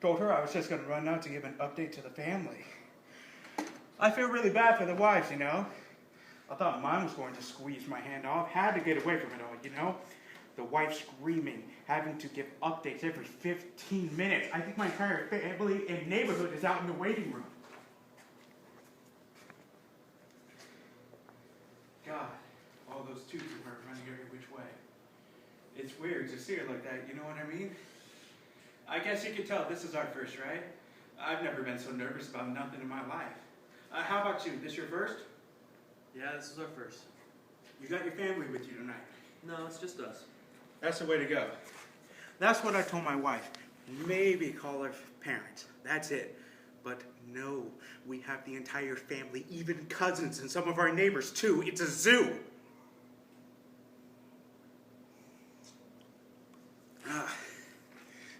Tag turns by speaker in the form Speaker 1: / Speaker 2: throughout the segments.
Speaker 1: Told her I was just going to run out to give an update to the family. I feel really bad for the wives, you know. I thought mine was going to squeeze my hand off. Had to get away from it all, you know. The wife screaming, having to give updates every 15 minutes. I think my entire family and neighborhood is out in the waiting room. God, all those tubes are running every which way. It's weird to see her like that, you know what I mean? I guess you could tell this is our first, right? I've never been so nervous about nothing in my life. How about you? This your first?
Speaker 2: Yeah, this is our first.
Speaker 1: You got your family with you tonight?
Speaker 2: No, it's just us.
Speaker 1: That's the way to go. That's what I told my wife. Maybe call her parents. That's it. But no, we have the entire family, even cousins and some of our neighbors too. It's a zoo.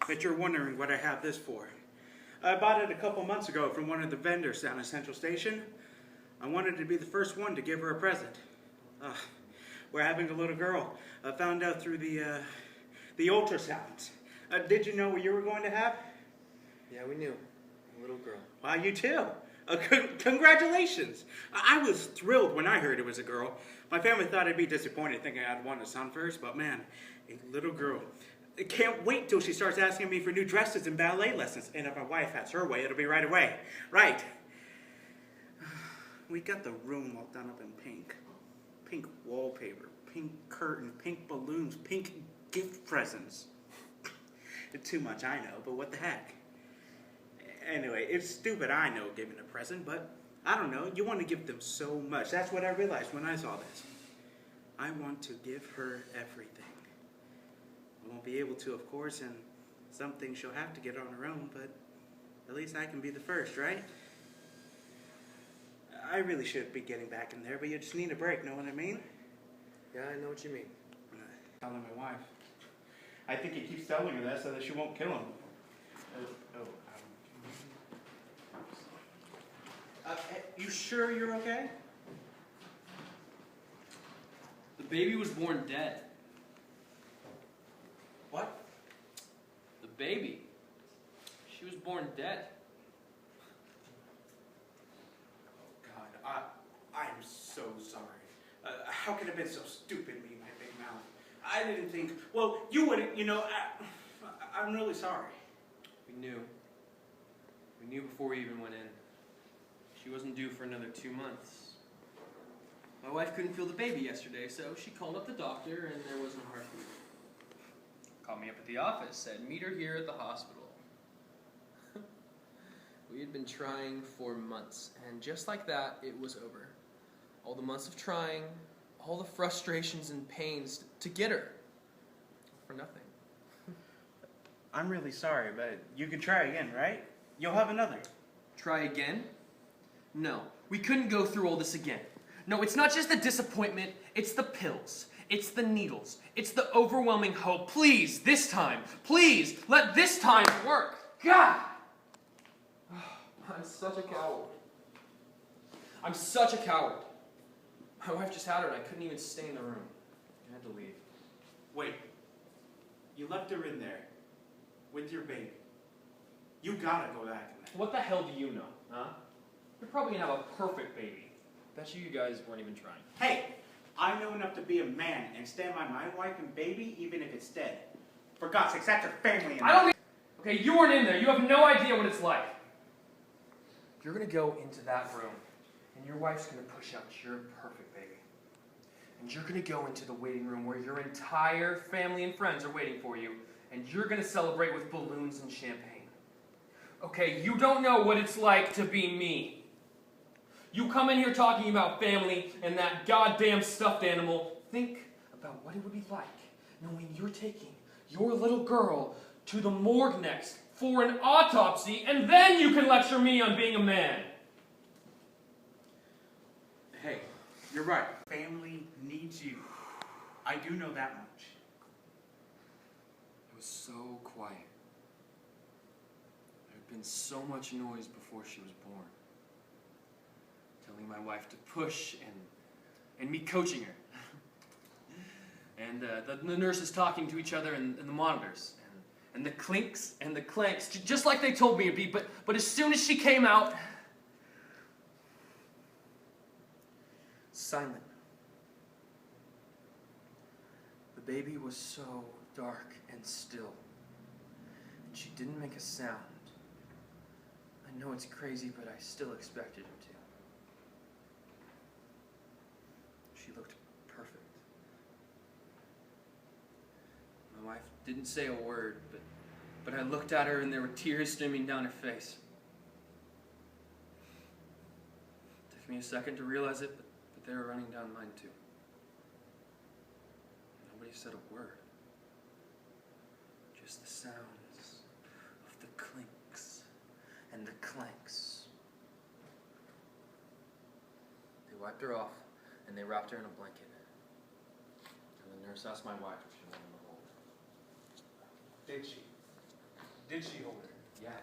Speaker 1: Bet you're wondering what I have this for. I bought it a couple months ago from one of the vendors down at Central Station. I wanted to be the first one to give her a present. We're having a little girl. I found out through the ultrasounds. Did you know what you were going to have?
Speaker 2: Yeah, we knew. A little girl.
Speaker 1: Wow, you too. Congratulations. I was thrilled when I heard it was a girl. My family thought I'd be disappointed thinking I'd want a son first, but man, a little girl. I can't wait till she starts asking me for new dresses and ballet lessons. And if my wife has her way, it'll be right away. Right. We got the room all done up in pink. Pink wallpaper, pink curtain, pink balloons, pink gift presents. It's too much, I know, but what the heck? Anyway, it's stupid, I know, giving a present, but I don't know. You want to give them so much. That's what I realized when I saw this. I want to give her everything. I won't be able to, of course, and some things she'll have to get on her own, but at least I can be the first, right? I really should be getting back in there, but you just need a break, know what I mean?
Speaker 2: Yeah, I know what you mean.
Speaker 1: Telling my wife. I think he keeps telling her that so that she won't kill him. You sure you're okay?
Speaker 3: The baby was born dead.
Speaker 1: What?
Speaker 3: The baby. She was born dead.
Speaker 1: Oh, God. I'm so sorry. How can I have been so stupid, me, my big mouth? I didn't think... Well, you wouldn't, you know... I'm really sorry.
Speaker 3: We knew. We knew before we even went in. She wasn't due for another 2 months. My wife couldn't feel the baby yesterday, so she called up the doctor and there wasn't a heartbeat. Called me up at the office, said, meet her here at the hospital. We had been trying for months, and just like that, it was over. All the months of trying, all the frustrations and pains to get her. For nothing.
Speaker 1: I'm really sorry, but you can try again, right? You'll have another.
Speaker 3: Try again? No, we couldn't go through all this again. No, it's not just the disappointment, it's the pills. It's the needles. It's the overwhelming hope. Please, this time, please, let this time work. God! I'm such a coward. I'm such a coward. My wife just had her and I couldn't even stay in the room. I had to leave.
Speaker 1: Wait. You left her in there with your baby. You gotta go back in there.
Speaker 3: What the hell do you know, huh? You're probably gonna have a perfect baby. Bet you guys weren't even trying.
Speaker 1: Hey! I know enough to be a man and stand by my wife and baby even if it's dead. For God's sake, that's your family.
Speaker 3: I don't need... Okay, you weren't in there. You have no idea what it's like. You're going to go into that room, and your wife's going to push out your perfect baby. And you're going to go into the waiting room where your entire family and friends are waiting for you, and you're going to celebrate with balloons and champagne. Okay, you don't know what it's like to be me. You come in here talking about family and that goddamn stuffed animal. Think about what it would be like knowing you're taking your little girl to the morgue next for an autopsy, and then you can lecture me on being a man.
Speaker 1: Hey, you're right. Family needs you. I do know that much.
Speaker 3: It was so quiet. There had been so much noise before she was born. Telling my wife to push and me coaching her. And the nurses talking to each other and the monitors. and the clinks and the clanks, just like they told me it'd be, but as soon as she came out, silent. The baby was so dark and still, and she didn't make a sound. I know it's crazy, but I still expected her to. She looked perfect. My wife didn't say a word, but I looked at her and there were tears streaming down her face. It took me a second to realize it, but they were running down mine too. Nobody said a word. Just the sounds of the clinks and the clanks. They wiped her off and they wrapped her in a blanket. And the nurse asked my wife if she wanted to hold her.
Speaker 1: Did she? Did she hold her?
Speaker 3: Yeah.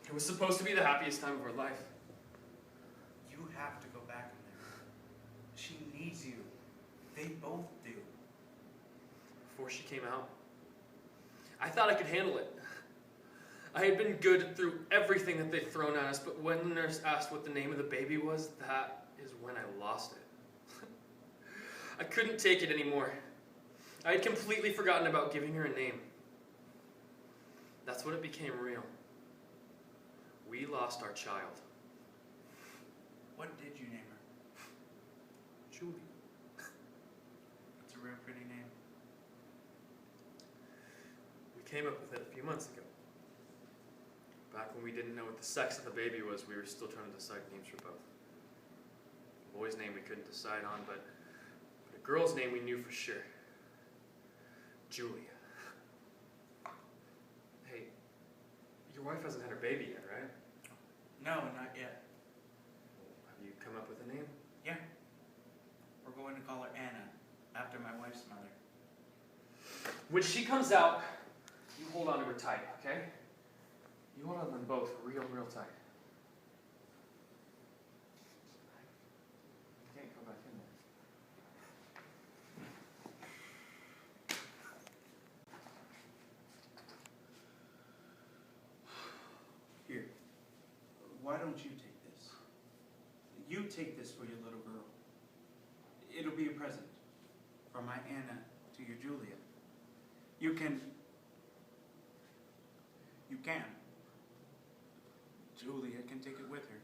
Speaker 3: It was supposed to be the happiest time of her life.
Speaker 1: You have to go back in there. She needs you. They both do.
Speaker 3: Before she came out, I thought I could handle it. I had been good through everything that they'd thrown at us, but when the nurse asked what the name of the baby was, that is when I lost it. I couldn't take it anymore. I had completely forgotten about giving her a name. That's when it became real. We lost our child.
Speaker 1: What did you name her?
Speaker 3: Julie.
Speaker 1: It's a real pretty name.
Speaker 3: We came up with it a few months ago. Back when we didn't know what the sex of the baby was, we were still trying to decide names for both. The boy's name we couldn't decide on, but a girl's name we knew for sure. Julia. Hey, your wife hasn't had her baby yet, right?
Speaker 1: No, not yet.
Speaker 3: Have you come up with a name?
Speaker 1: Yeah. We're going to call her Anna, after my wife's mother.
Speaker 3: When she comes out, you hold on to her tight, okay? You hold on to them both real, real tight. You can't go back in there.
Speaker 1: Here. Why don't you take this? You take this for your little girl. It'll be a present from my Anna to your Julia. You can. Julia can take it with her.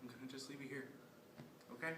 Speaker 1: I'm gonna just leave it here. Okay?